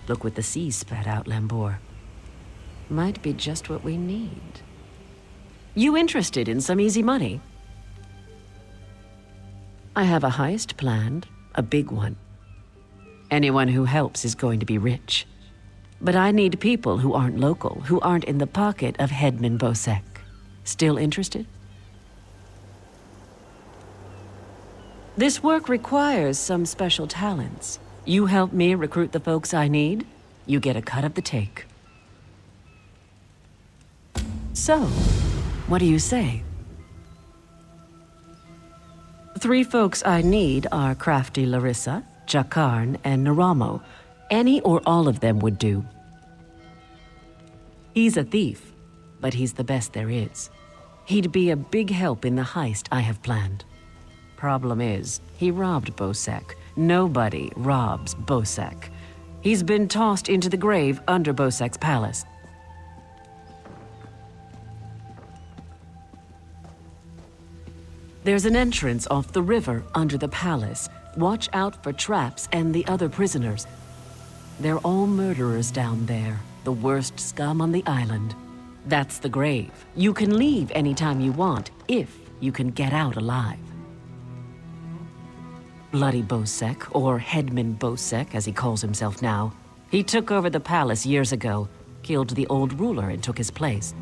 Look what the sea spat out, Lambor. Might be just what we need. You interested in some easy money? I have a heist planned, a big one. Anyone who helps is going to be rich. But I need people who aren't local, who aren't in the pocket of Headman Bosek. Still interested? This work requires some special talents. You help me recruit the folks I need, you get a cut of the take. So, what do you say? 3 folks I need are Crafty Larissa, Jakarn, and Naramo. Any or all of them would do. He's a thief, but he's the best there is. He'd be a big help in the heist I have planned. Problem is, he robbed Bosek. Nobody robs Bosek. He's been tossed into the grave under Bosek's palace. There's an entrance off the river under the palace. Watch out for traps and the other prisoners. They're all murderers down there, the worst scum on the island. That's the grave. You can leave anytime you want, if you can get out alive. Bloody Bosek, or Headman Bosek as he calls himself now, he took over the palace years ago, killed the old ruler and took his place.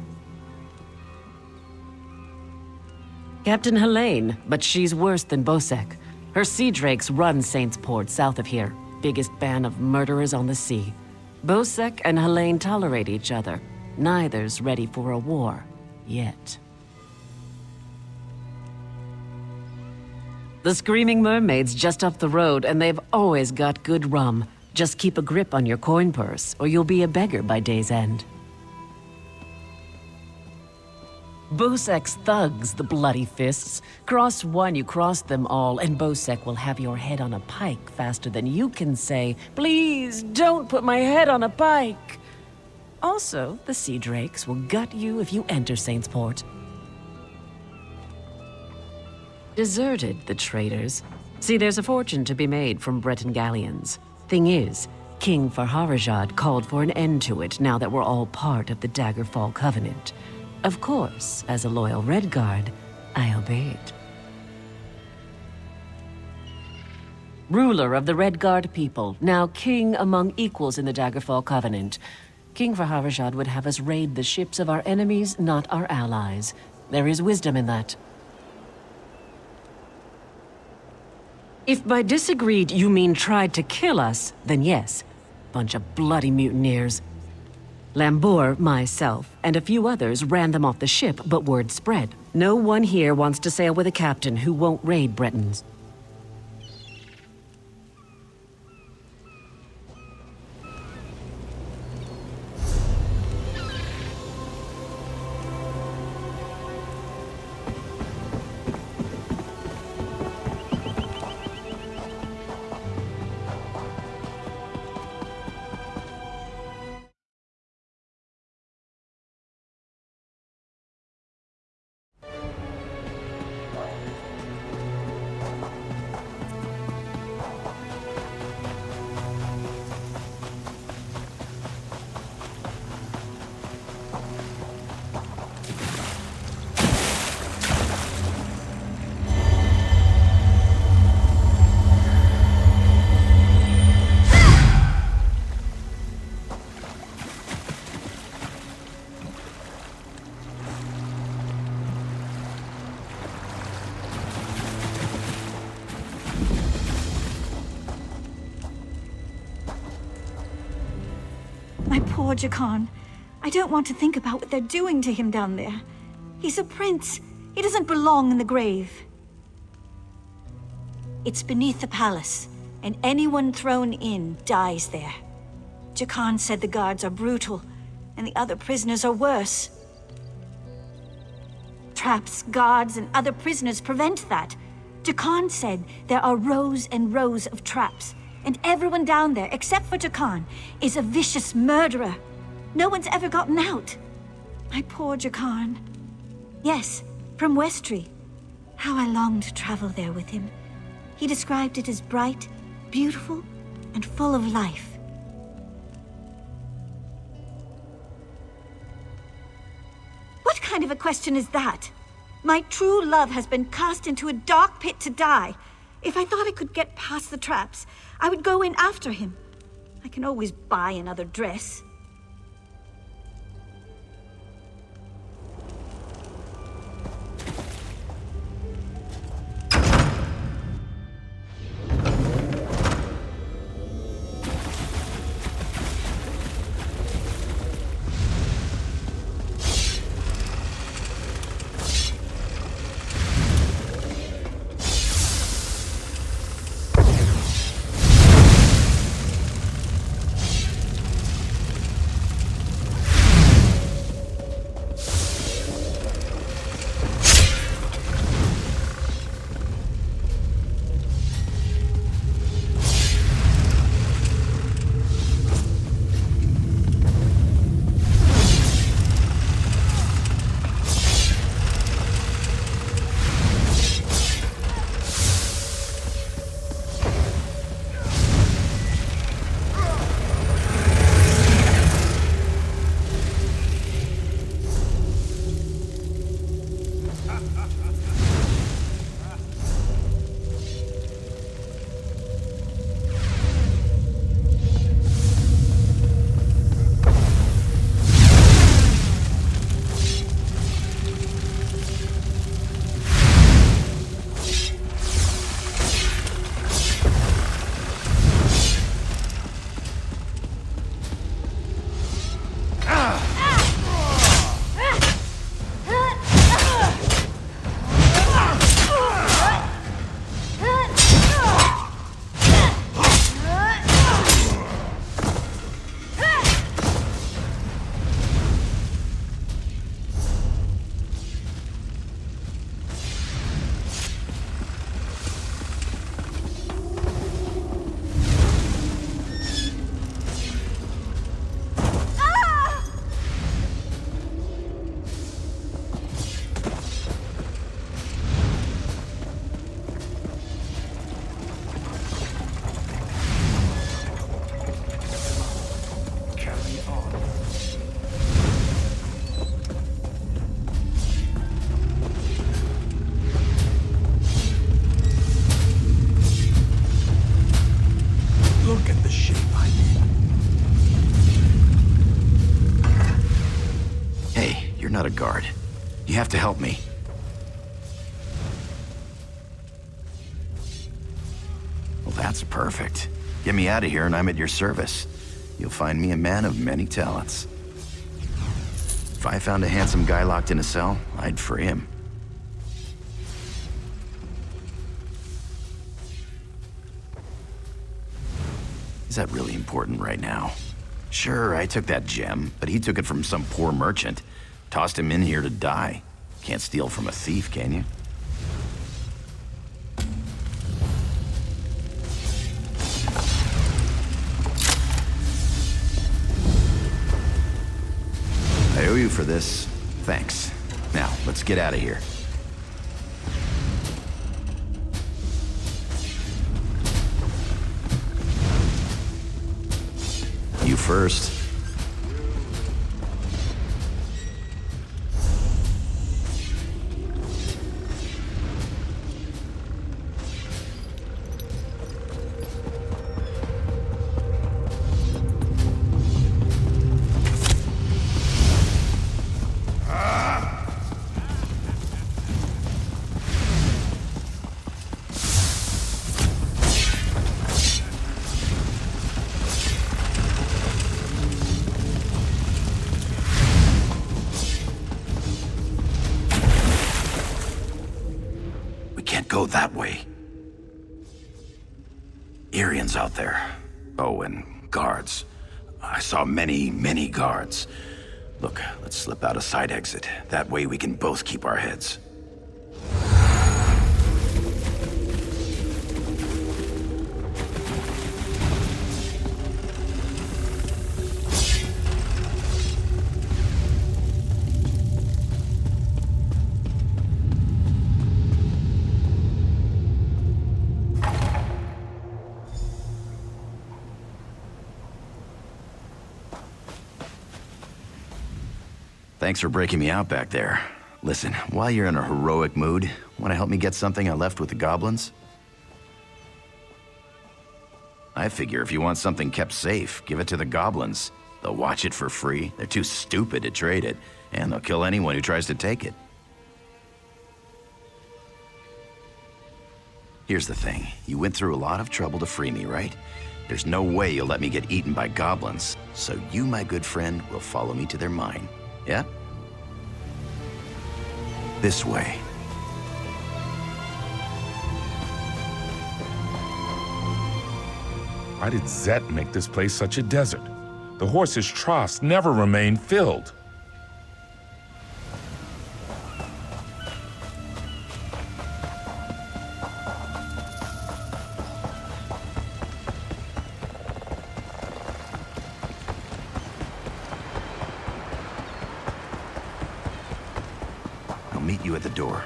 Captain Kaleen, but she's worse than Bosek. Her sea drakes run Saint's Port south of here, biggest band of murderers on the sea. Bosek and Kaleen tolerate each other. Neither's ready for a war, yet. The Screaming Mermaid's just up the road, and they've always got good rum. Just keep a grip on your coin purse, or you'll be a beggar by day's end. Bosek's thugs, the bloody fists. Cross one, you cross them all, and Bosek will have your head on a pike faster than you can say, "Please, don't put my head on a pike!" Also, the Sea Drakes will gut you if you enter Saint's Port. Deserted, the traitors. See, there's a fortune to be made from Breton galleons. Thing is, King Farharajad called for an end to it now that we're all part of the Daggerfall Covenant. Of course, as a loyal Redguard, I obeyed. Ruler of the Redguard people, now king among equals in the Daggerfall Covenant. King Farharajad would have us raid the ships of our enemies, not our allies. There is wisdom in that. If by disagreed you mean tried to kill us, then yes. Bunch of bloody mutineers. Lambor, myself, and a few others ran them off the ship, but word spread. No one here wants to sail with a captain who won't raid Bretons. My poor Jakarn. I don't want to think about what they're doing to him down there. He's a prince. He doesn't belong in the grave. It's beneath the palace, and anyone thrown in dies there. Jakarn said the guards are brutal, and the other prisoners are worse. Traps, guards, and other prisoners prevent that. Jakarn said there are rows and rows of traps, and everyone down there, except for Jakarn, is a vicious murderer. No one's ever gotten out. My poor Jakarn. Yes, from Westry. How I longed to travel there with him. He described it as bright, beautiful, and full of life. of a question is that? My true love has been cast into a dark pit to die. If I thought I could get past the traps, I would go in after him. I can always buy another dress. Not a guard. You have to help me. Well, that's perfect. Get me out of here and I'm at your service. You'll find me a man of many talents. If I found a handsome guy locked in a cell, I'd free him. Is that really important right now? Sure, I took that gem, but he took it from some poor merchant. Tossed him in here to die. Can't steal from a thief, can you? I owe you for this. Thanks. Now, let's get out of here. You first. Go that way. Arians out there. Oh, and guards. I saw many guards. Look, let's slip out a side exit. That way we can both keep our heads. Thanks for breaking me out back there. Listen, while you're in a heroic mood, want to help me get something I left with the goblins? I figure if you want something kept safe, give it to the goblins. They'll watch it for free, they're too stupid to trade it, and they'll kill anyone who tries to take it. Here's the thing, you went through a lot of trouble to free me, right? There's no way you'll let me get eaten by goblins, so you, my good friend, will follow me to their mine, yeah? This way. Why did Zet make this place such a desert? The horses' troughs never remain filled. I'll meet you at the door.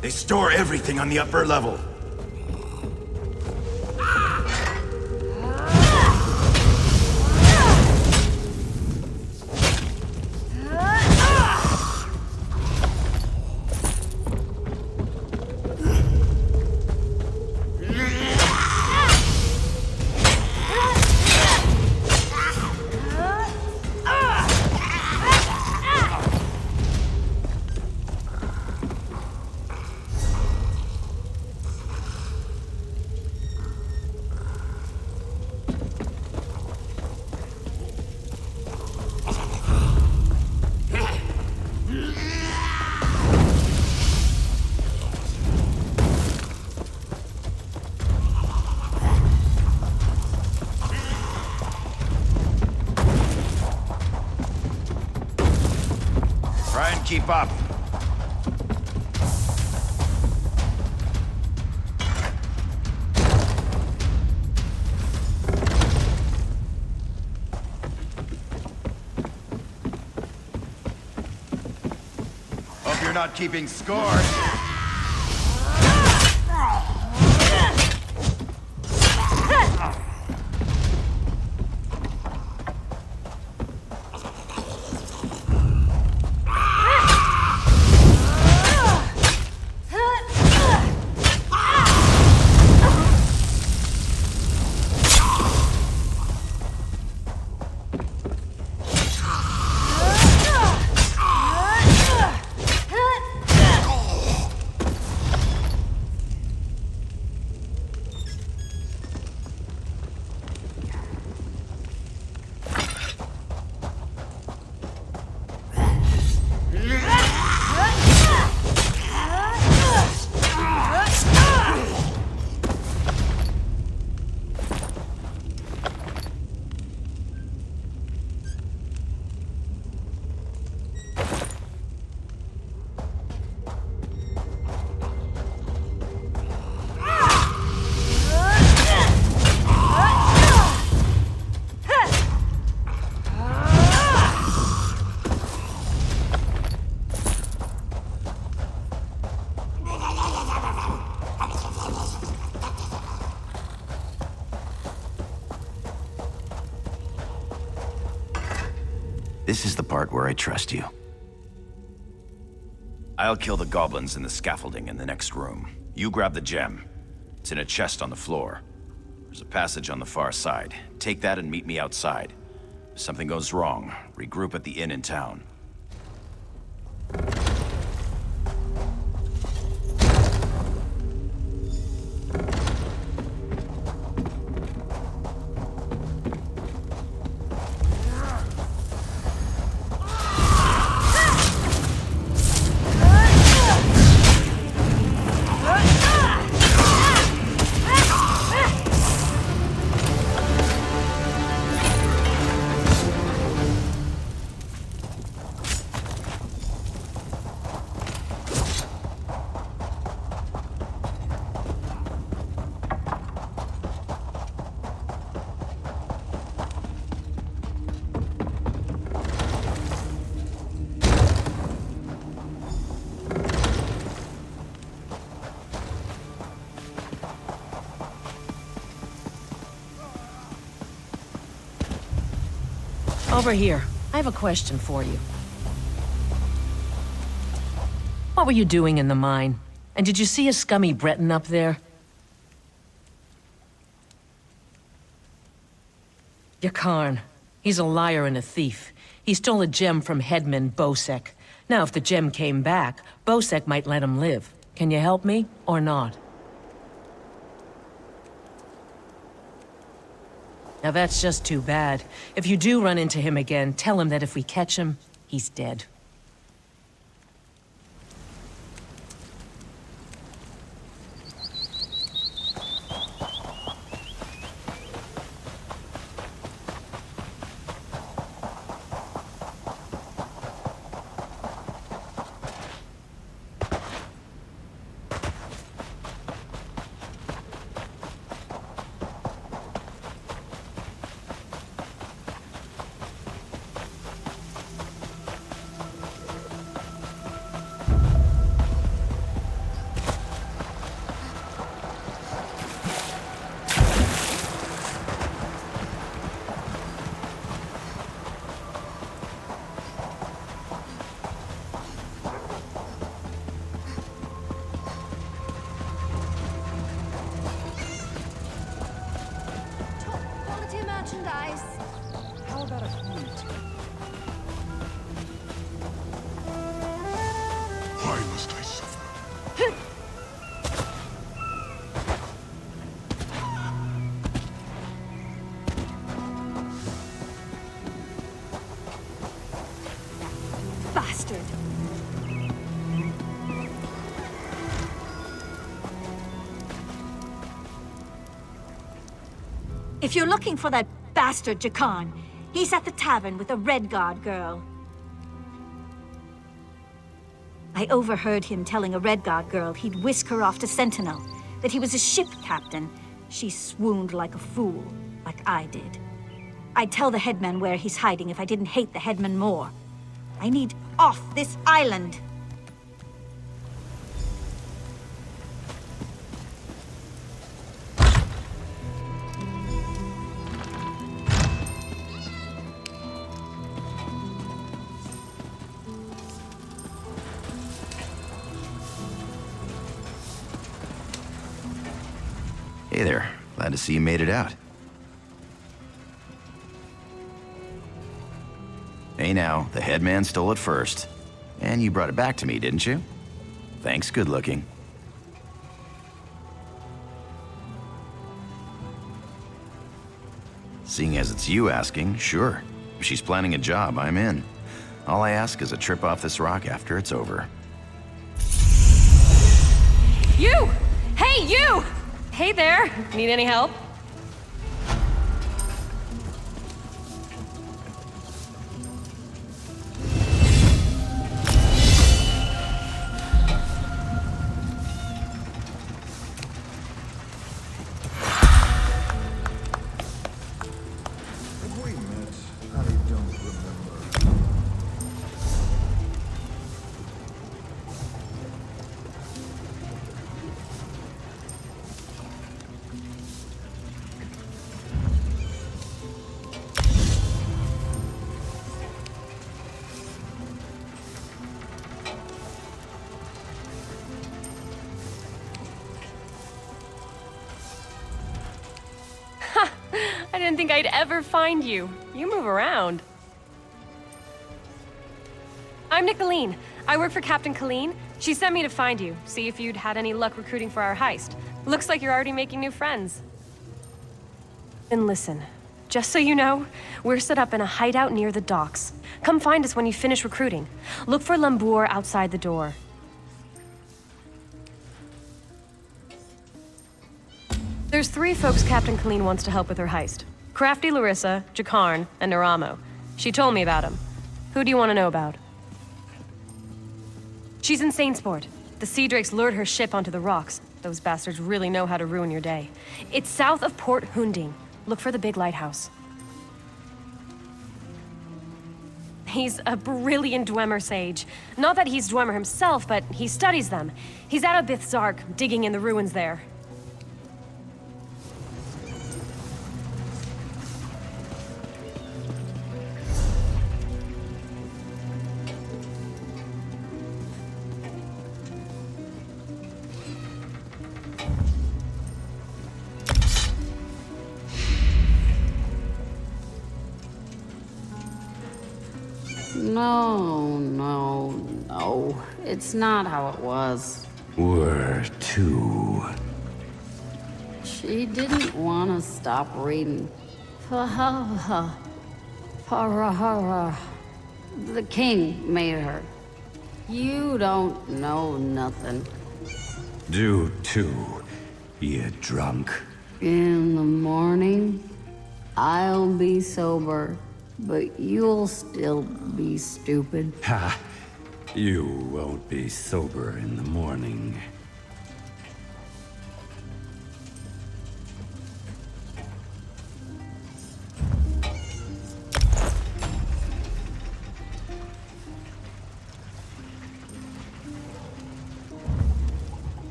They store everything on the upper level. Try and keep up. Hope you're not keeping score. This is the part where I trust you. I'll kill the goblins in the scaffolding in the next room. You grab the gem. It's in a chest on the floor. There's a passage on the far side. Take that and meet me outside. If something goes wrong, regroup at the inn in town. Over here. I have a question for you. What were you doing in the mine? And did you see a scummy Breton up there? Yakarn. He's a liar and a thief. He stole a gem from headman Bosek. Now, if the gem came back, Bosek might let him live. Can you help me, or not? Now that's just too bad. If you do run into him again, tell him that if we catch him, he's dead. Quality merchandise. How about a flute? Why must I suffer? Bastard. If you're looking for that bastard Jakan, he's at the tavern with a Red Guard girl. I overheard him telling a Red Guard girl he'd whisk her off to Sentinel, that he was a ship captain. She swooned like a fool, like I did. I'd tell the headman where he's hiding if I didn't hate the headman more. I need off this island. Hey there. Glad to see you made it out. Hey now, the headman stole it first. And you brought it back to me, didn't you? Thanks, good looking. Seeing as it's you asking, sure. If she's planning a job, I'm in. All I ask is a trip off this rock after it's over. You! Hey, you! Hey there! Need any help? Have we met? I don't remember. I didn't think I'd ever find you. You move around. I'm Kaleen. I work for Captain Kaleen. She sent me to find you, see if you'd had any luck recruiting for our heist. Looks like you're already making new friends. And listen, just so you know, we're set up in a hideout near the docks. Come find us when you finish recruiting. Look for Lambour outside the door. There's 3 folks Captain Kaleen wants to help with her heist. Crafty Larissa, Jakarn, and Naramo. She told me about him. Who do you want to know about? She's in Saintsport. The Sea Drakes lured her ship onto the rocks. Those bastards really know how to ruin your day. It's south of Port Hunding. Look for the big lighthouse. He's a brilliant Dwemer sage. Not that he's Dwemer himself, but he studies them. He's out of Bithzark, digging in the ruins there. No, no, no. It's not how it was. Where to? She didn't want to stop reading. Fa-ha-ha. Fa-ra-ha-ra. The king made her. You don't know nothing. Do too, you drunk. In the morning, I'll be sober, but you'll still be stupid. Ha! You won't be sober in the morning.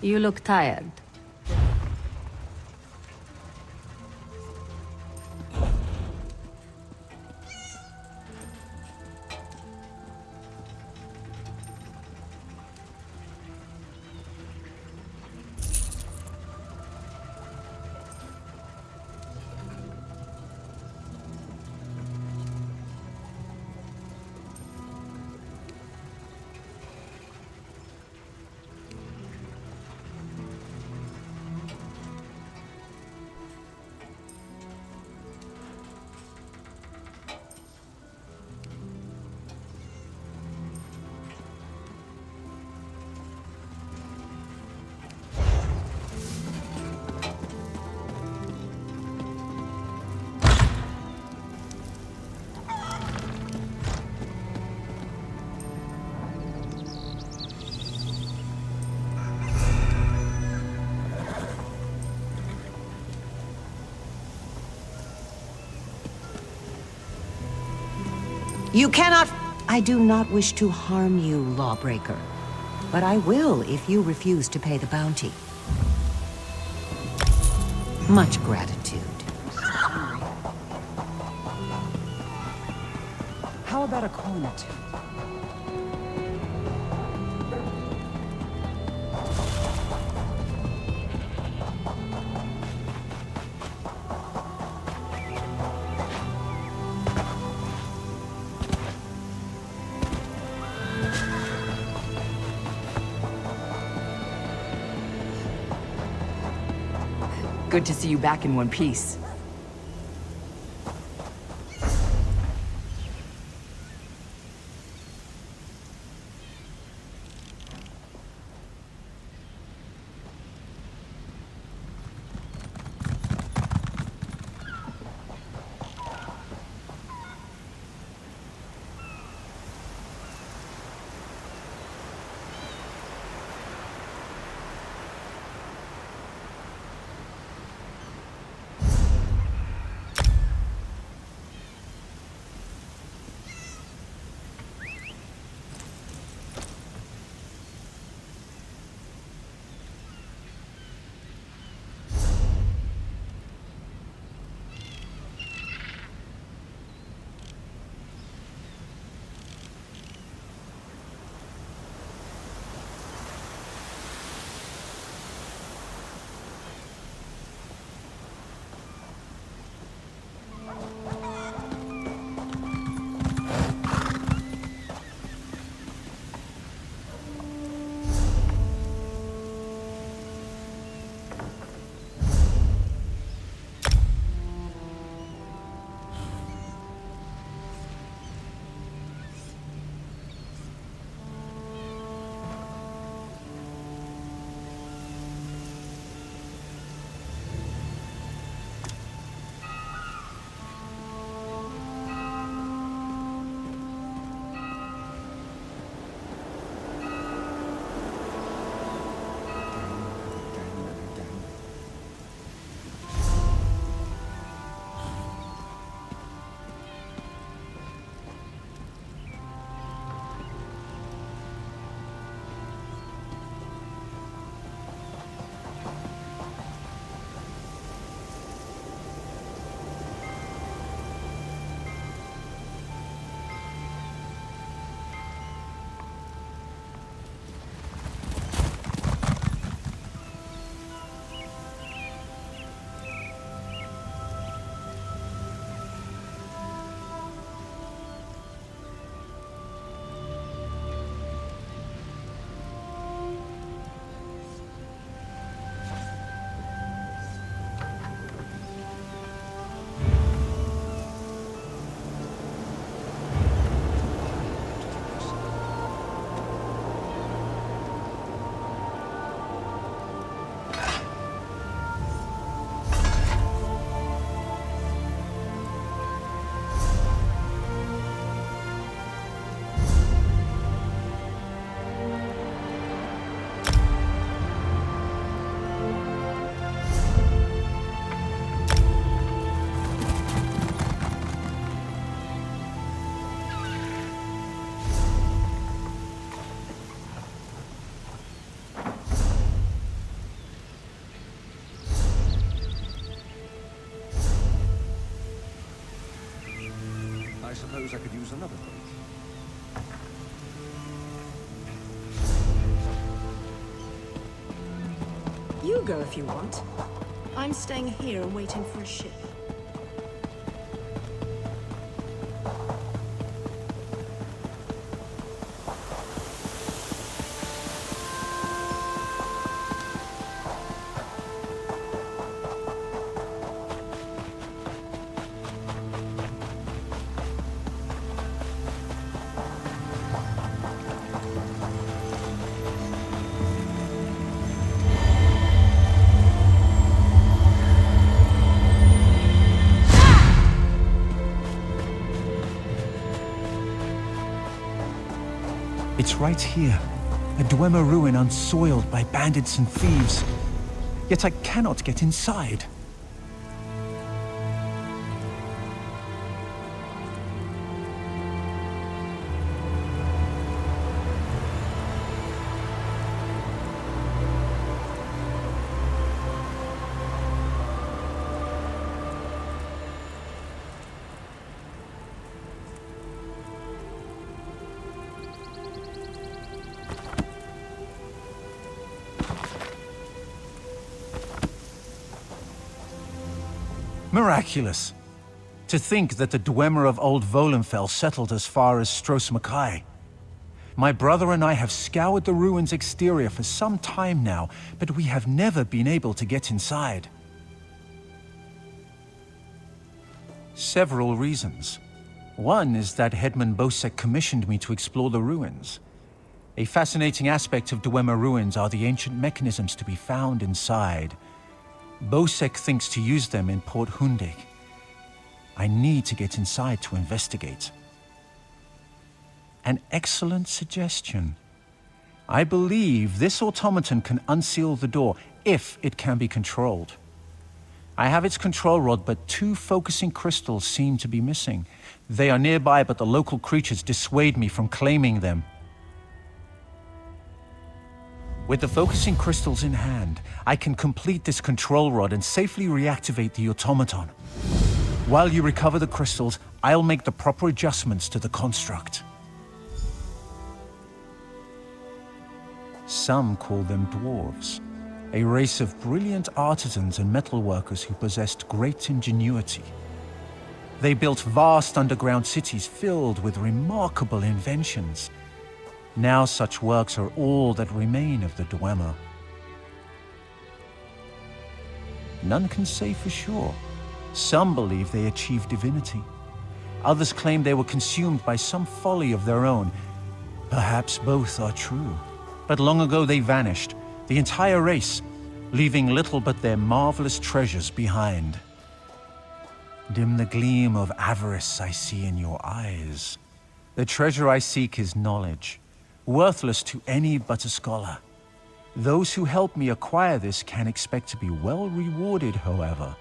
You look tired. You cannot... I do not wish to harm you, lawbreaker. But I will if you refuse to pay the bounty. Much gratitude. How about a coin or two? Good to see you back in one piece. suppose I could use another plate. You go if you want. I'm staying here and waiting for a ship. It's right here, a Dwemer ruin unsoiled by bandits and thieves. Yet I cannot get inside. Miraculous. To think that the Dwemer of Old Volenfell settled as far as Stros. My brother and I have scoured the ruins' exterior for some time now, but we have never been able to get inside. Several reasons. One is that Headman Bosek commissioned me to explore the ruins. A fascinating aspect of Dwemer ruins are the ancient mechanisms to be found inside. Bosek thinks to use them in Port Hundig. I need to get inside to investigate. An excellent suggestion. I believe this automaton can unseal the door if it can be controlled. I have its control rod, but 2 focusing crystals seem to be missing. They are nearby, but the local creatures dissuade me from claiming them. With the focusing crystals in hand, I can complete this control rod and safely reactivate the automaton. While you recover the crystals, I'll make the proper adjustments to the construct. Some call them dwarves, a race of brilliant artisans and metalworkers who possessed great ingenuity. They built vast underground cities filled with remarkable inventions. Now such works are all that remain of the Dwemer. None can say for sure. Some believe they achieved divinity. Others claim they were consumed by some folly of their own. Perhaps both are true. But long ago they vanished, the entire race, leaving little but their marvelous treasures behind. Dim the gleam of avarice I see in your eyes. The treasure I seek is knowledge, worthless to any but a scholar. Those who help me acquire this can expect to be well rewarded, however.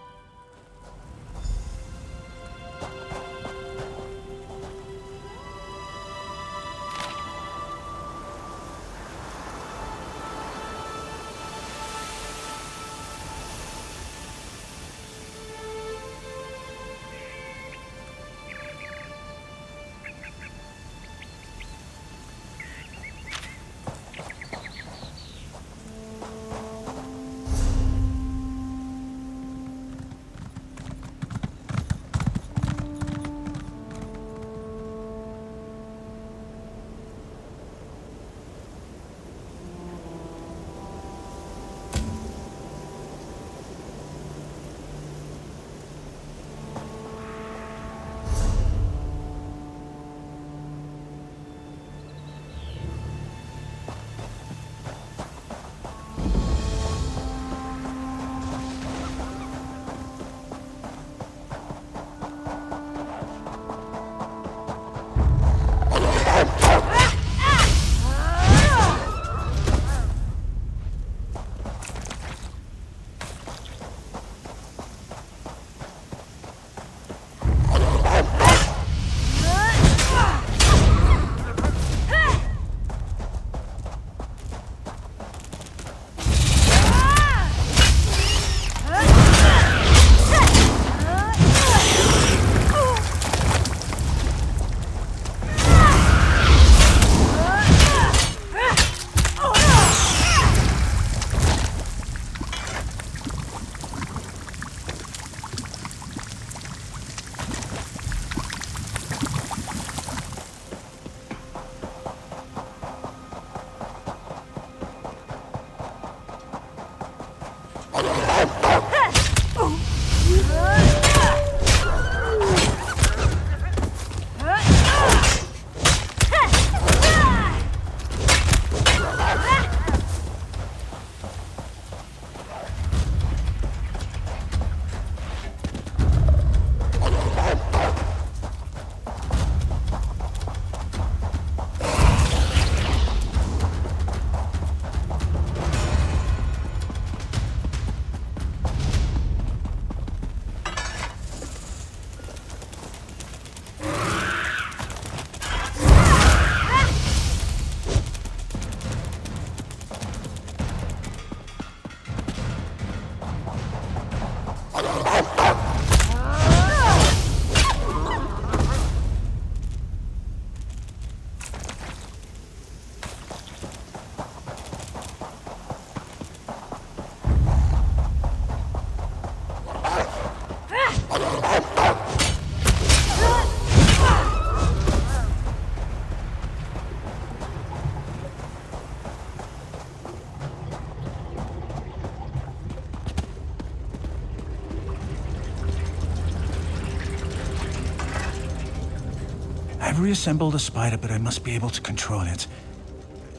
I've reassembled a spider, but I must be able to control it.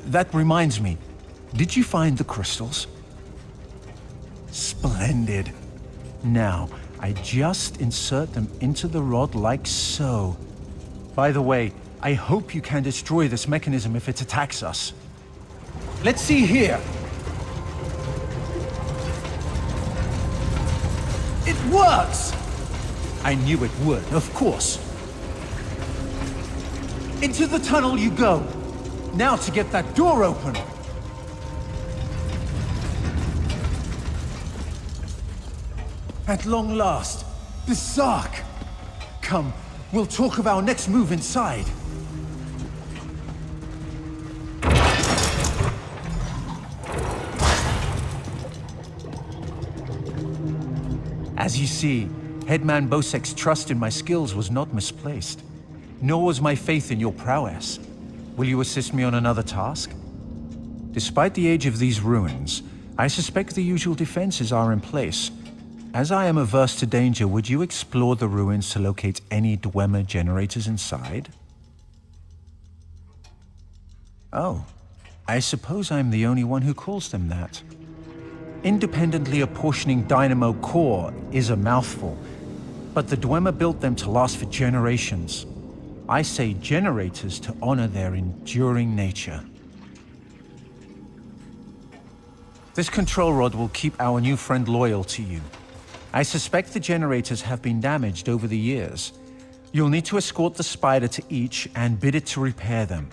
That reminds me, did you find the crystals? Splendid. Now, I just insert them into the rod like so. By the way, I hope you can destroy this mechanism if it attacks us. Let's see here. It works! I knew it would, of course. Into the tunnel you go. Now to get that door open. At long last, the Sark. Come, we'll talk of our next move inside. As you see, Headman Bosek's trust in my skills was not misplaced, nor was my faith in your prowess. Will you assist me on another task? Despite the age of these ruins, I suspect the usual defenses are in place. As I am averse to danger, would you explore the ruins to locate any Dwemer generators inside? Oh, I suppose I'm the only one who calls them that. Independently apportioning dynamo core is a mouthful, but the Dwemer built them to last for generations. I say generators to honor their enduring nature. This control rod will keep our new friend loyal to you. I suspect the generators have been damaged over the years. You'll need to escort the spider to each and bid it to repair them.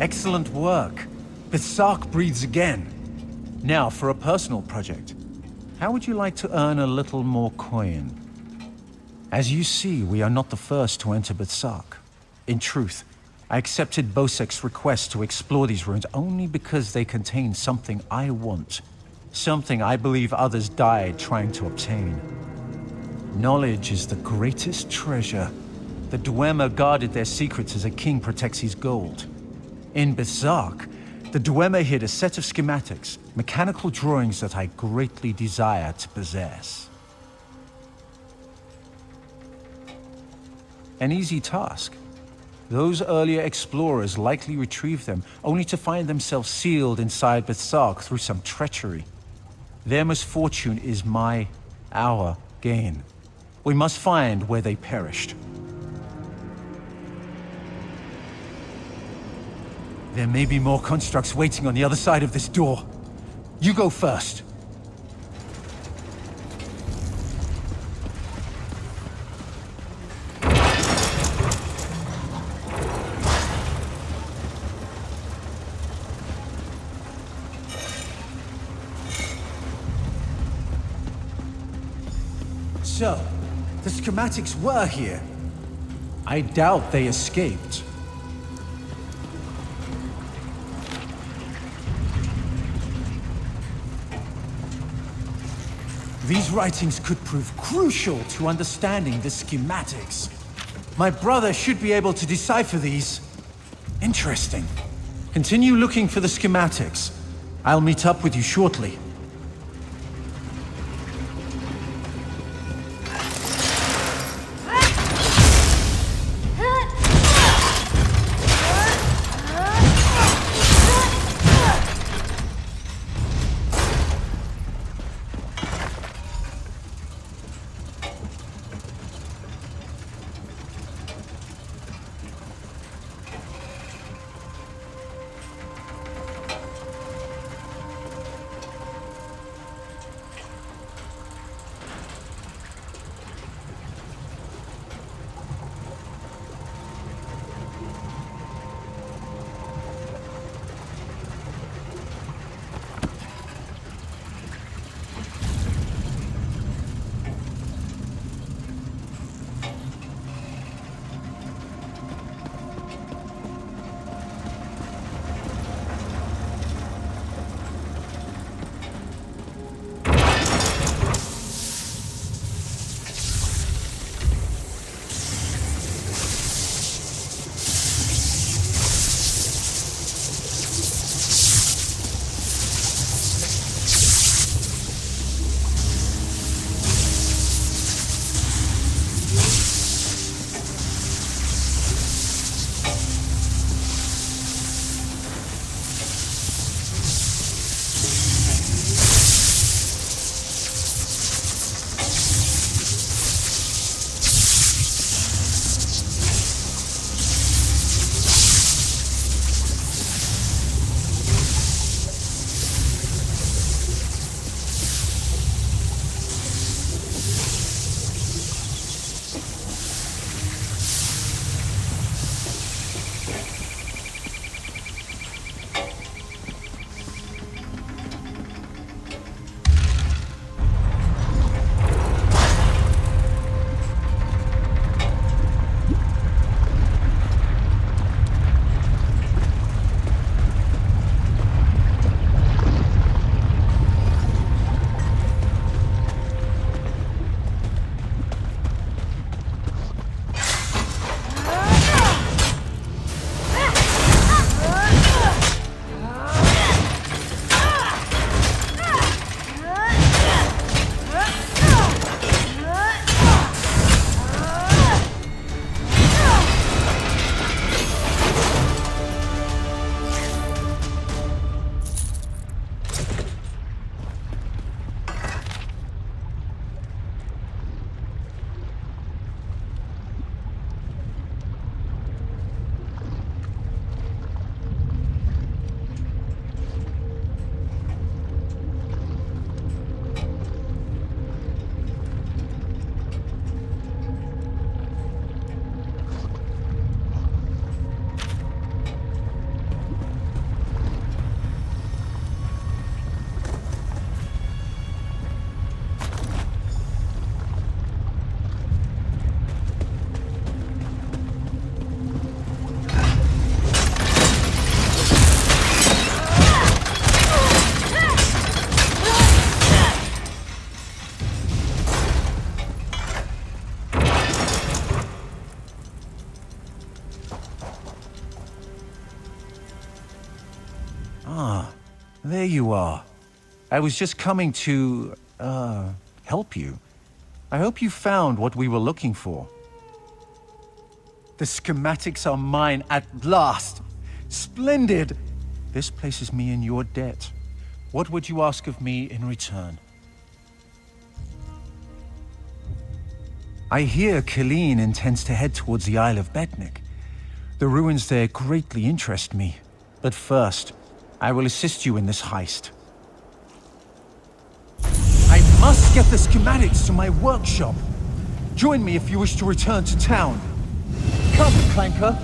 Excellent work. The Sark breathes again. Now for a personal project. How would you like to earn a little more coin? As you see, we are not the first to enter Berserk. In truth, I accepted Bosek's request to explore these ruins only because they contain something I want. Something I believe others died trying to obtain. Knowledge is the greatest treasure. The Dwemer guarded their secrets as a king protects his gold. In Berserk, the Dwemer hid a set of schematics, mechanical drawings that I greatly desire to possess. An easy task. Those earlier explorers likely retrieved them, only to find themselves sealed inside Berserk through some treachery. Their misfortune is our gain. We must find where they perished. There may be more constructs waiting on the other side of this door. You go first. So, the schematics were here. I doubt they escaped. These writings could prove crucial to understanding the schematics. My brother should be able to decipher these. Interesting. Continue looking for the schematics. I'll meet up with you shortly. Ah, there you are. I was just coming to, help you. I hope you found what we were looking for. The schematics are mine at last. Splendid! This places me in your debt. What would you ask of me in return? I hear Kaleen intends to head towards the Isle of Betnik. The ruins there greatly interest me. But first, I will assist you in this heist. I must get the schematics to my workshop. Join me if you wish to return to town. Come, Clanker.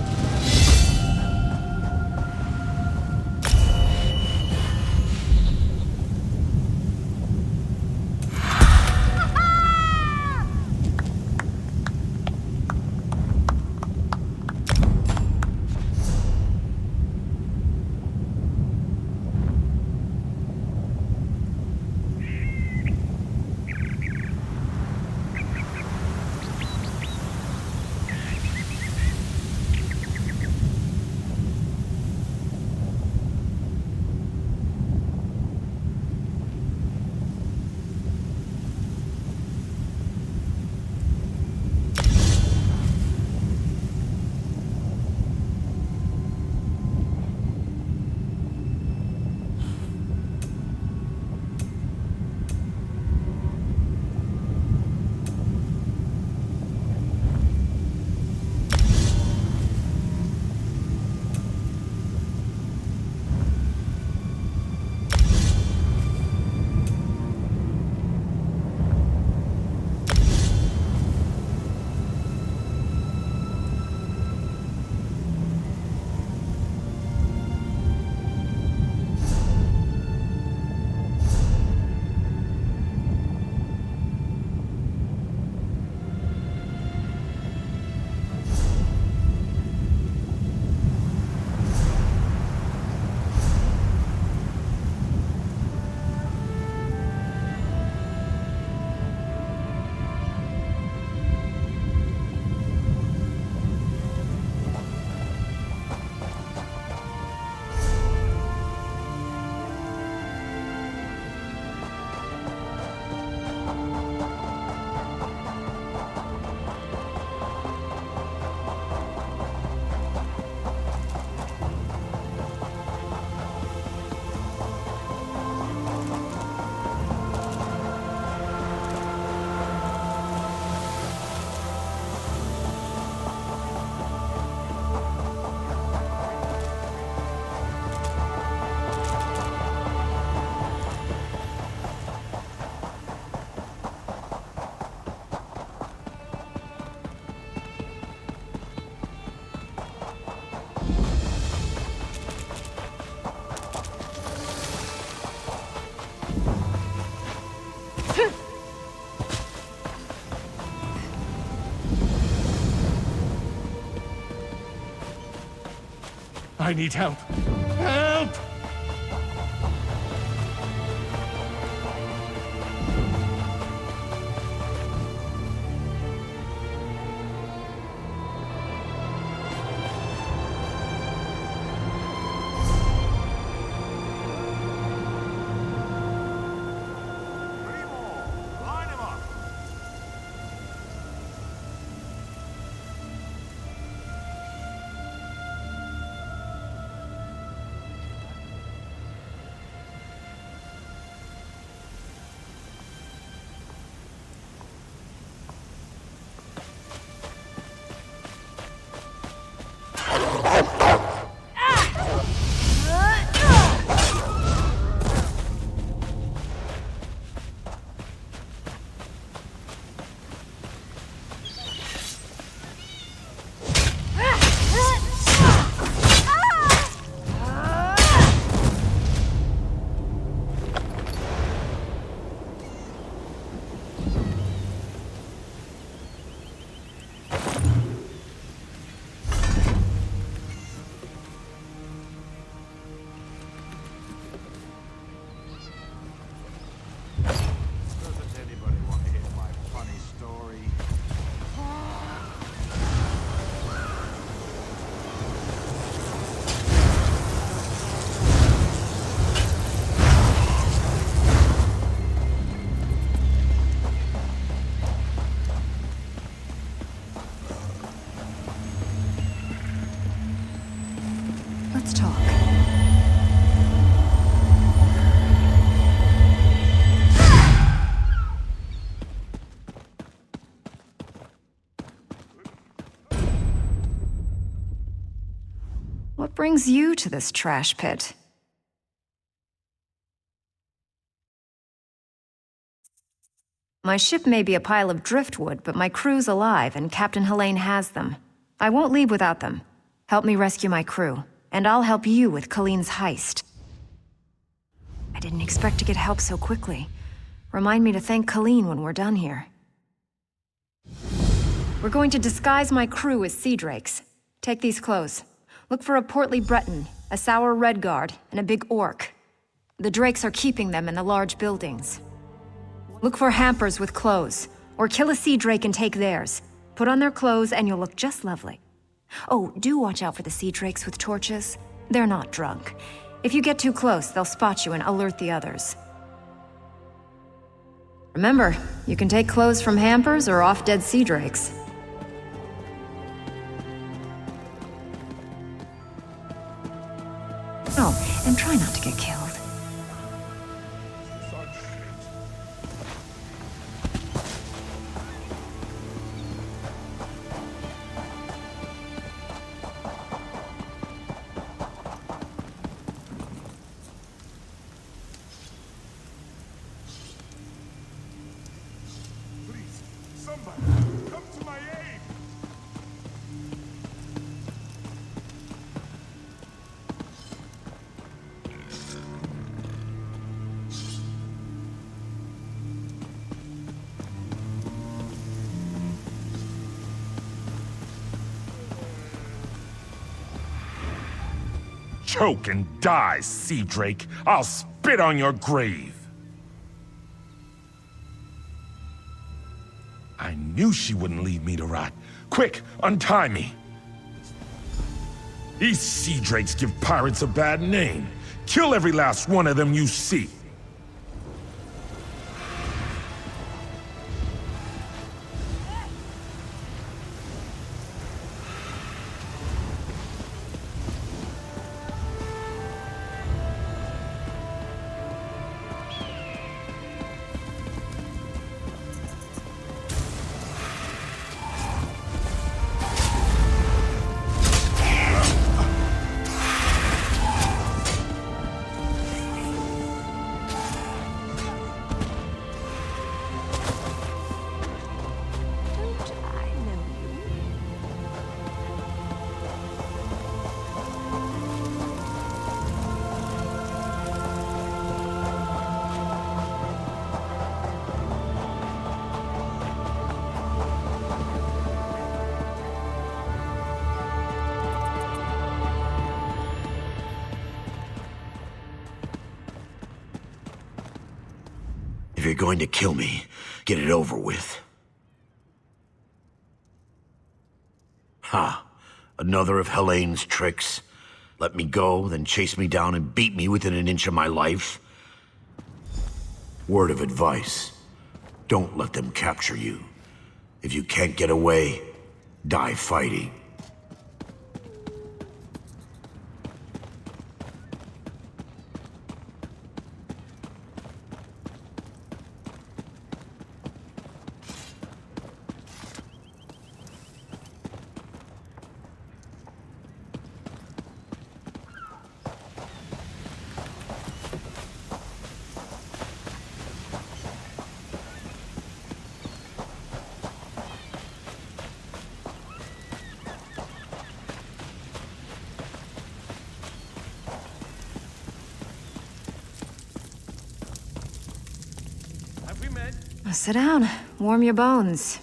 I need help. Help! talk. What brings you to this trash pit? My ship may be a pile of driftwood, but my crew's alive, and Captain Kaleen has them. I won't leave without them. Help me rescue my crew, and I'll help you with Kaleen's heist. I didn't expect to get help so quickly. Remind me to thank Kaleen when we're done here. We're going to disguise my crew as sea drakes. Take these clothes. Look for a portly Breton, a sour red guard, and a big orc. The drakes are keeping them in the large buildings. Look for hampers with clothes, or kill a sea drake and take theirs. Put on their clothes and you'll look just lovely. Oh, do watch out for the sea drakes with torches. They're not drunk. If you get too close, they'll spot you and alert the others. Remember, you can take clothes from hampers or off-dead sea drakes. Oh, and try not to get killed. Choke and die, Sea Drake. I'll spit on your grave. I knew she wouldn't leave me to rot. Quick, untie me. These Sea Drakes give pirates a bad name. Kill every last one of them you see. If you're going to kill me, get it over with. Ha! Another of Helene's tricks. Let me go, then chase me down and beat me within an inch of my life. Word of advice. Don't let them capture you. If you can't get away, die fighting. Sit down. Warm your bones.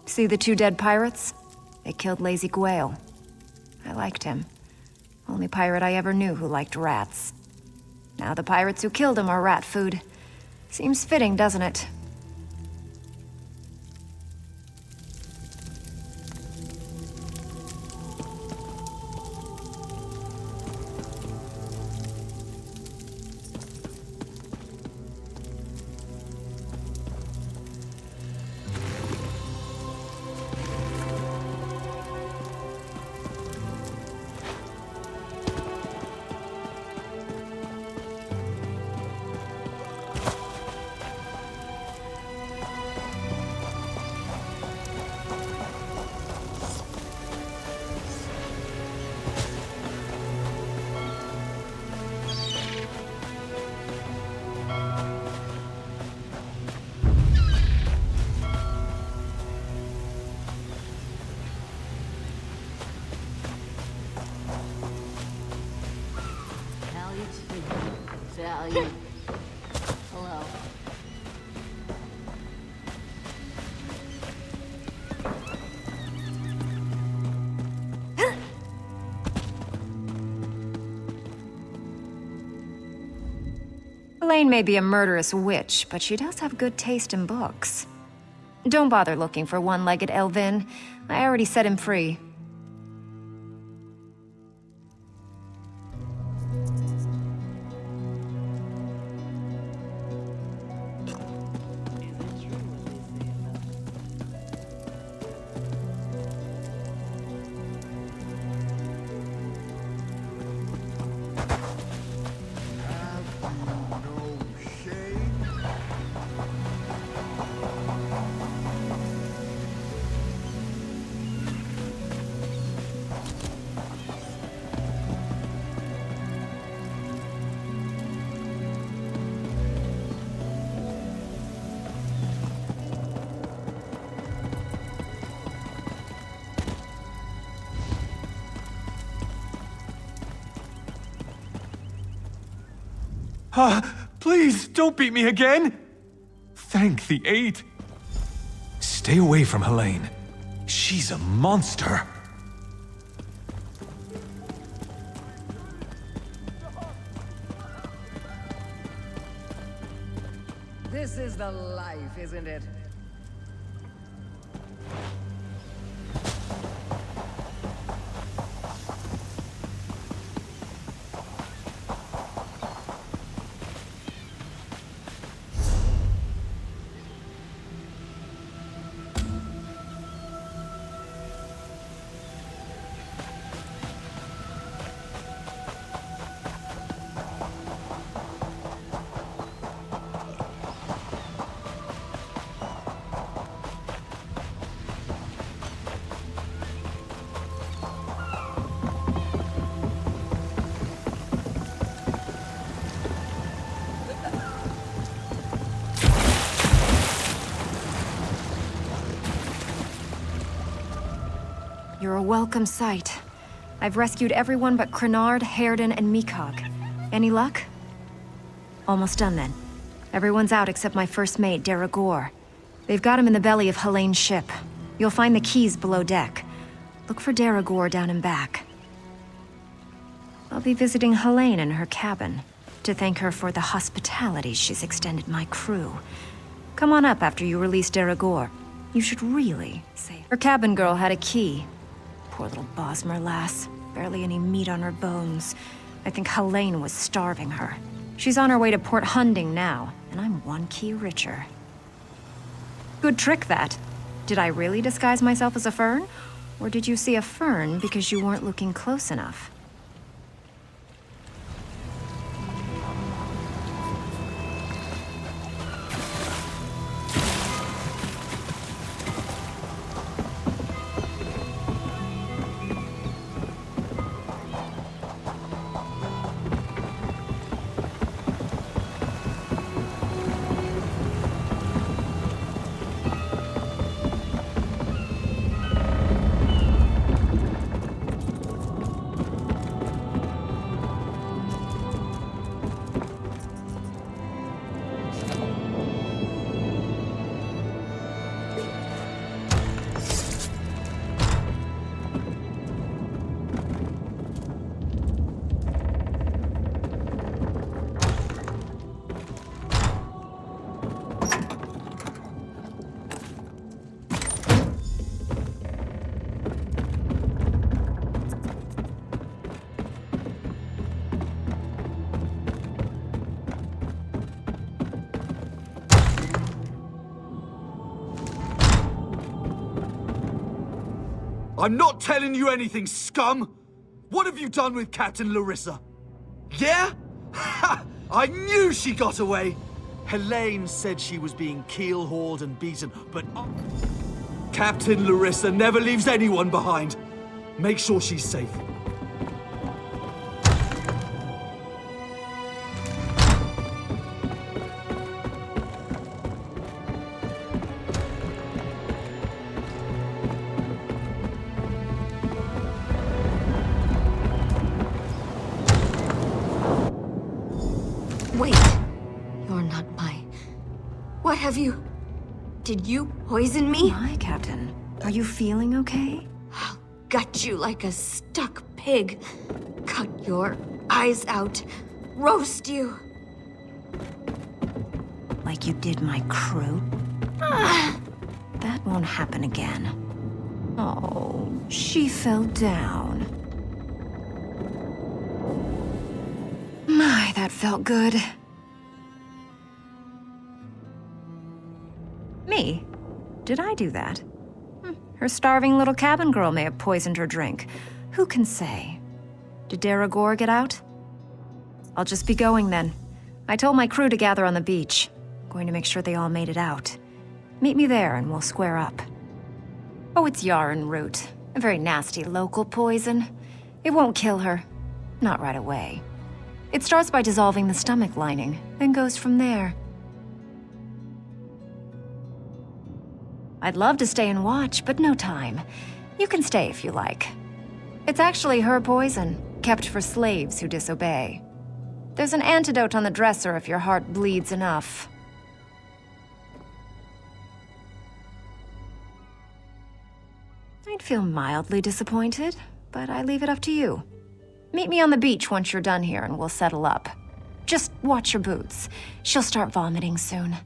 See the two dead pirates? They killed Lazy Gwale. I liked him. Only pirate I ever knew who liked rats. Now the pirates who killed him are rat food. Seems fitting, doesn't it? tell you. Hello. Kaleen may be a murderous witch, but she does have good taste in books. Don't bother looking for one-legged Elvin. I already set him free. Please, don't beat me again! Thank the eight. Stay away from Helene. She's a monster. This is the life, isn't it? You're a welcome sight. I've rescued everyone but Crenard, Hairden, and Meekog. Any luck? Almost done then. Everyone's out except my first mate, Deragor. They've got him in the belly of Helene's ship. You'll find the keys below deck. Look for Deragor down and back. I'll be visiting Helene in her cabin to thank her for the hospitality she's extended my crew. Come on up after you release Deragor. You should really say her cabin girl had a key. Poor little Bosmer lass. Barely any meat on her bones. I think Helene was starving her. She's on her way to Port Hunding now, and I'm one key richer. Good trick, that. Did I really disguise myself as a fern? Or did you see a fern because you weren't looking close enough? I'm not telling you anything, scum! What have you done with Captain Larissa? Yeah? Ha! I knew she got away! Helene said she was being keel-hauled and beaten, but Captain Larissa never leaves anyone behind. Make sure she's safe. Wait. You're not my... What have you... Did you poison me? My Captain. Are you feeling okay? I'll gut you like a stuck pig. Cut your eyes out. Roast you. Like you did my crew? That won't happen again. Oh, she fell down. My, that felt good. Me? Did I do that? Her starving little cabin girl may have poisoned her drink. Who can say? Did Daragor get out? I'll just be going then. I told my crew to gather on the beach. Going to make sure they all made it out. Meet me there and we'll square up. Oh, it's yarn root. A very nasty local poison. It won't kill her. Not right away. It starts by dissolving the stomach lining, then goes from there. I'd love to stay and watch, but no time. You can stay if you like. It's actually her poison, kept for slaves who disobey. There's an antidote on the dresser if your heart bleeds enough. I'd feel mildly disappointed, but I leave it up to you. Meet me on the beach once you're done here and we'll settle up. Just watch your boots. She'll start vomiting soon.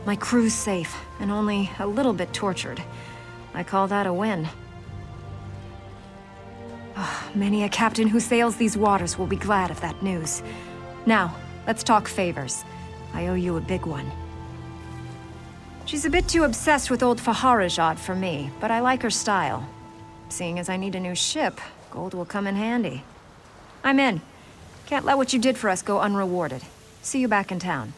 My crew's safe, and only a little bit tortured. I call that a win. Many a captain who sails these waters will be glad of that news. Now, let's talk favors. I owe you a big one. She's a bit too obsessed with old Faharajad for me, but I like her style. Seeing as I need a new ship, gold will come in handy. I'm in. Can't let what you did for us go unrewarded. See you back in town.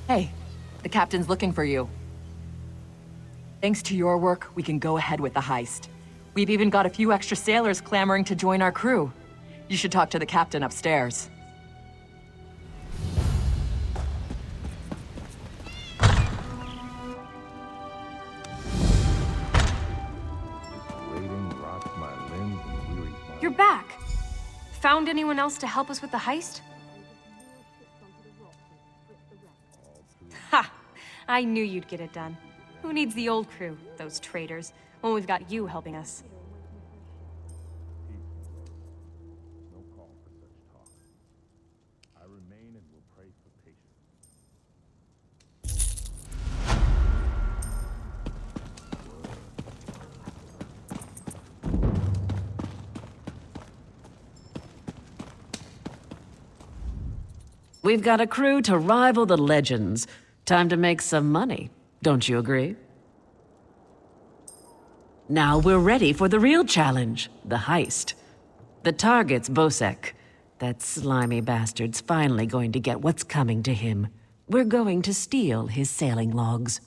Hey, the captain's looking for you. Thanks to your work, we can go ahead with the heist. We've even got a few extra sailors clamoring to join our crew. You should talk to the captain upstairs. You're back! Found anyone else to help us with the heist? Ha! I knew you'd get it done. Who needs the old crew, those traitors, when we've got you helping us? We've got a crew to rival the legends. Time to make some money, don't you agree? Now we're ready for the real challenge, the heist. The target's Bosek. That slimy bastard's finally going to get what's coming to him. We're going to steal his sailing logs.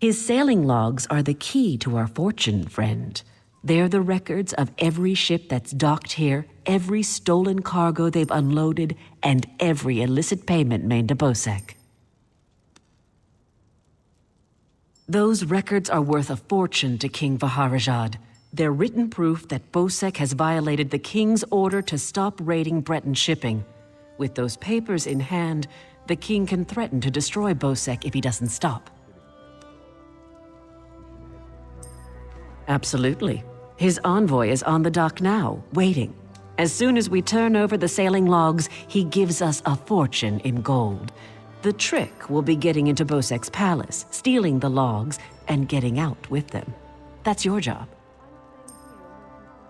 His sailing logs are the key to our fortune, friend. They're the records of every ship that's docked here, every stolen cargo they've unloaded, and every illicit payment made to Bosek. Those records are worth a fortune to King Vaharajad. They're written proof that Bosek has violated the king's order to stop raiding Breton shipping. With those papers in hand, the king can threaten to destroy Bosek if he doesn't stop. Absolutely. His envoy is on the dock now, waiting. As soon as we turn over the sailing logs, he gives us a fortune in gold. The trick will be getting into Bosek's palace, stealing the logs, and getting out with them. That's your job.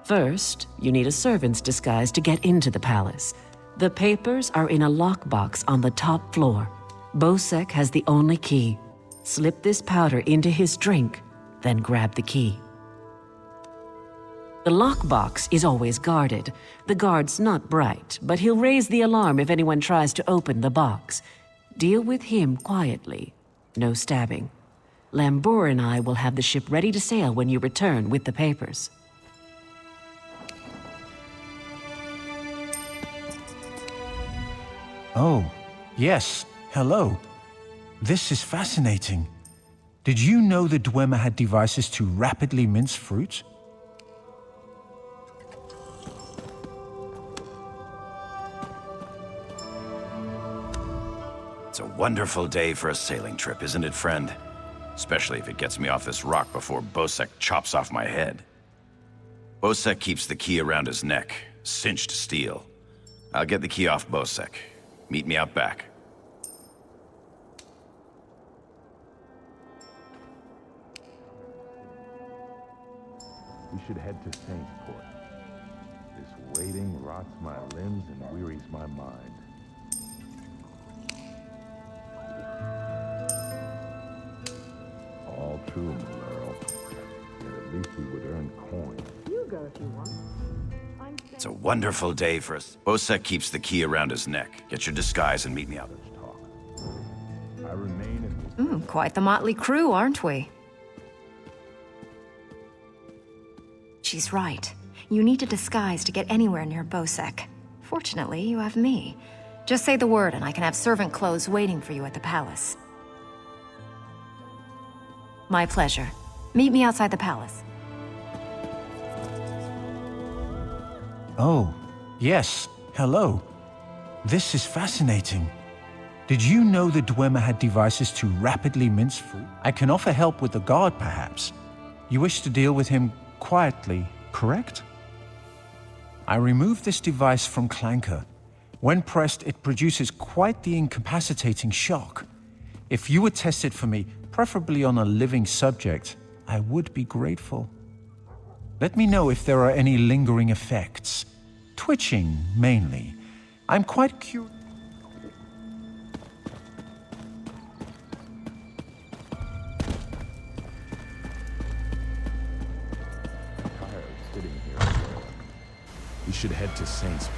First, you need a servant's disguise to get into the palace. The papers are in a lockbox on the top floor. Bosek has the only key. Slip this powder into his drink, then grab the key. The lockbox is always guarded. The guard's not bright, but he'll raise the alarm if anyone tries to open the box. Deal with him quietly. No stabbing. Lambour and I will have the ship ready to sail when you return with the papers. Oh, yes. Hello. This is fascinating. Did you know the Dwemer had devices to rapidly mince fruit? wonderful day for a sailing trip, isn't it, friend? Especially if it gets me off this rock before Bosek chops off my head. Bosek keeps the key around his neck, cinched steel. I'll get the key off Bosek. Meet me out back. We should head to Saintport. This waiting rots my limbs and wearies my mind. All true, Malero. Yet at least we would earn coin. You go if you want. It's a wonderful day for us. Bosek keeps the key around his neck. Get your disguise and meet me out. I remain in Quite the motley crew, aren't we? She's right. You need a disguise to get anywhere near Bosek. Fortunately, you have me. Just say the word and I can have servant clothes waiting for you at the palace. My pleasure. Meet me outside the palace. Oh, yes. Hello. This is fascinating. Did you know the Dwemer had devices to rapidly mince food? I can offer help with the guard, perhaps. You wish to deal with him quietly, correct? I removed this device from Clanker. When pressed, it produces quite the incapacitating shock. If you would test it for me, preferably on a living subject, I would be grateful. Let me know if there are any lingering effects. Twitching, mainly. I'm quite curious. We should head to Saintport.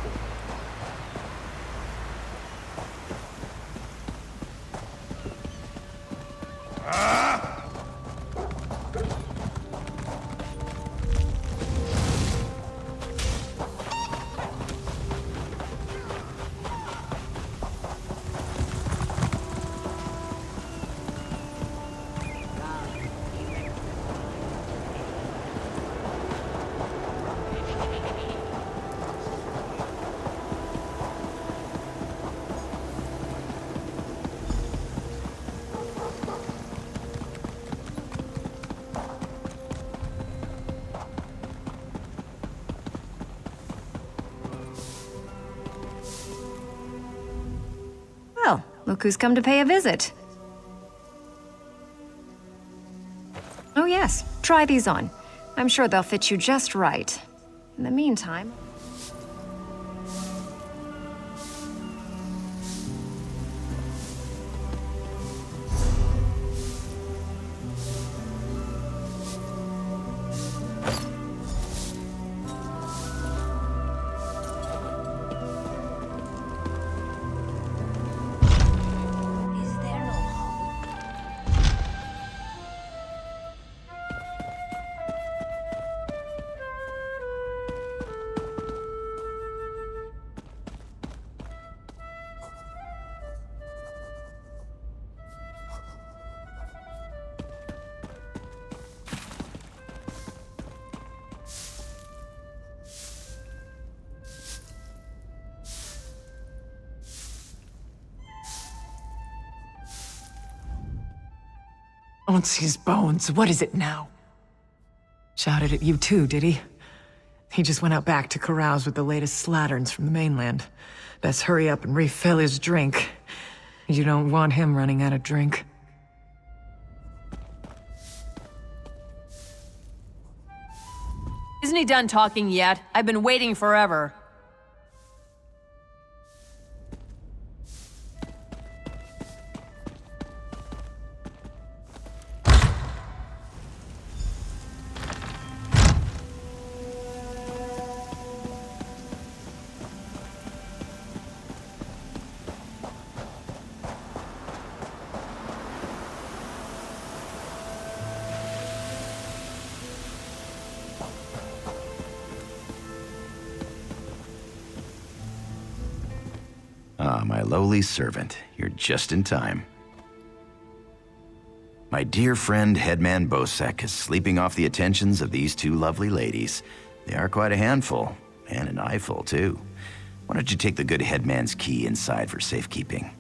Well, look who's come to pay a visit. Oh yes, try these on. I'm sure they'll fit you just right. In the meantime... Onsi's bones, what is it now? Shouted at you too, did he? He just went out back to carouse with the latest slatterns from the mainland. Best hurry up and refill his drink. You don't want him running out of drink. Isn't he done talking yet? I've been waiting forever. Ah, my lowly servant. You're just in time. My dear friend, Headman Bosek, is sleeping off the attentions of these two lovely ladies. They are quite a handful, and an eyeful, too. Why don't you take the good headman's key inside for safekeeping?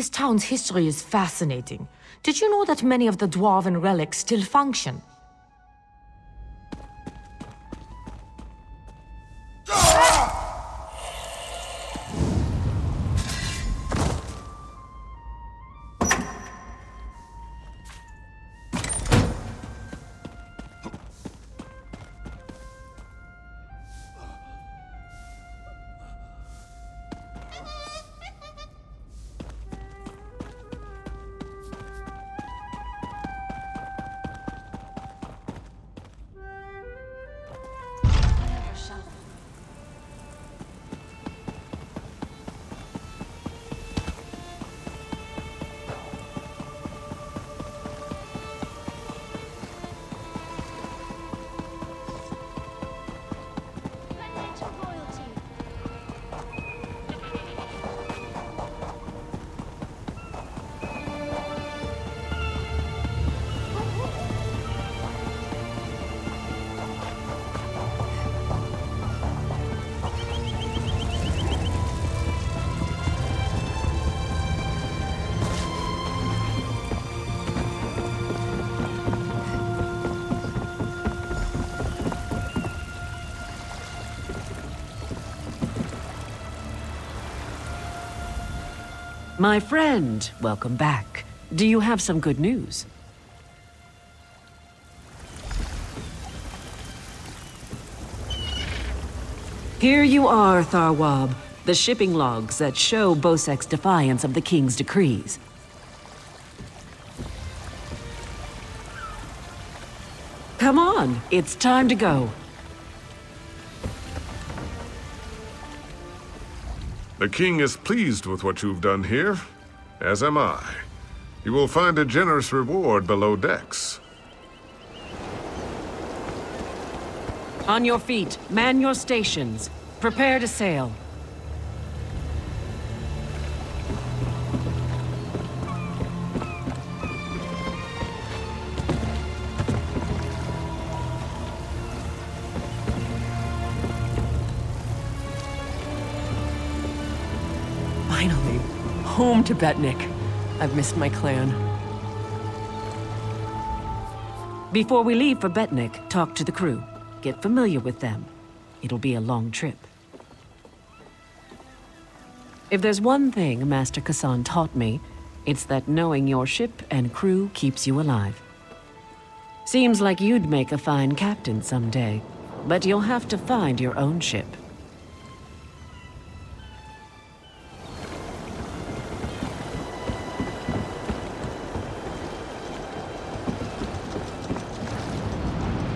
This town's history is fascinating. Did you know that many of the Dwarven relics still function? My friend, welcome back. Do you have some good news? Here you are, Tharwab. The shipping logs that show Bosek's defiance of the King's decrees. Come on, it's time to go. The king is pleased with what you've done here, as am I. You will find a generous reward below decks. On your feet, man your stations. Prepare to sail. Finally, home to Betnik. I've missed my clan. Before we leave for Betnik, talk to the crew. Get familiar with them. It'll be a long trip. If there's one thing Master Kasan taught me, it's that knowing your ship and crew keeps you alive. Seems like you'd make a fine captain someday, but you'll have to find your own ship.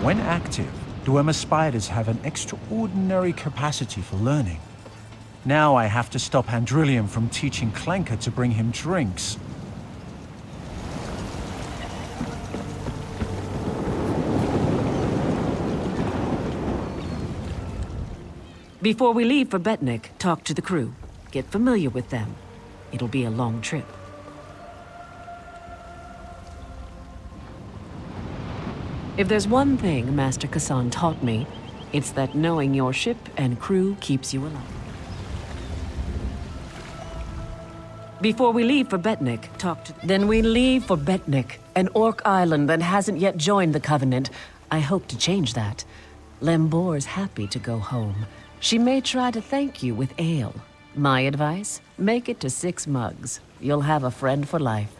When active, Dwemer spiders have an extraordinary capacity for learning. Now I have to stop Handrillium from teaching Clanker to bring him drinks. Before we leave for Betnik, talk to the crew. Get familiar with them. It'll be a long trip. If there's one thing Master Kasan taught me, it's that knowing your ship and crew keeps you alive. Before we leave for Betnik, talk to... Then we leave for Betnik, an orc island that hasn't yet joined the Covenant. I hope to change that. Lembor's happy to go home. She may try to thank you with ale. My advice? Make it to 6 mugs. You'll have a friend for life.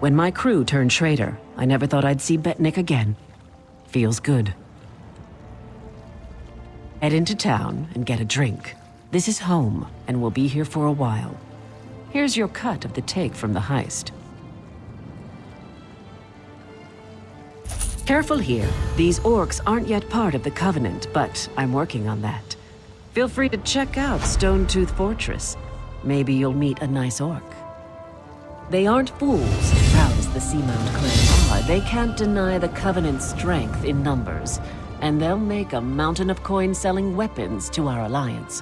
When my crew turned traitor, I never thought I'd see Betnik again. Feels good. Head into town and get a drink. This is home, and we'll be here for a while. Here's your cut of the take from the heist. Careful here. These orcs aren't yet part of the Covenant, but I'm working on that. Feel free to check out Stone-Tooth Fortress. Maybe you'll meet a nice orc. They aren't fools as proud as the Seamount clan are, they can't deny the Covenant's strength in numbers, and they'll make a mountain of coin-selling weapons to our alliance.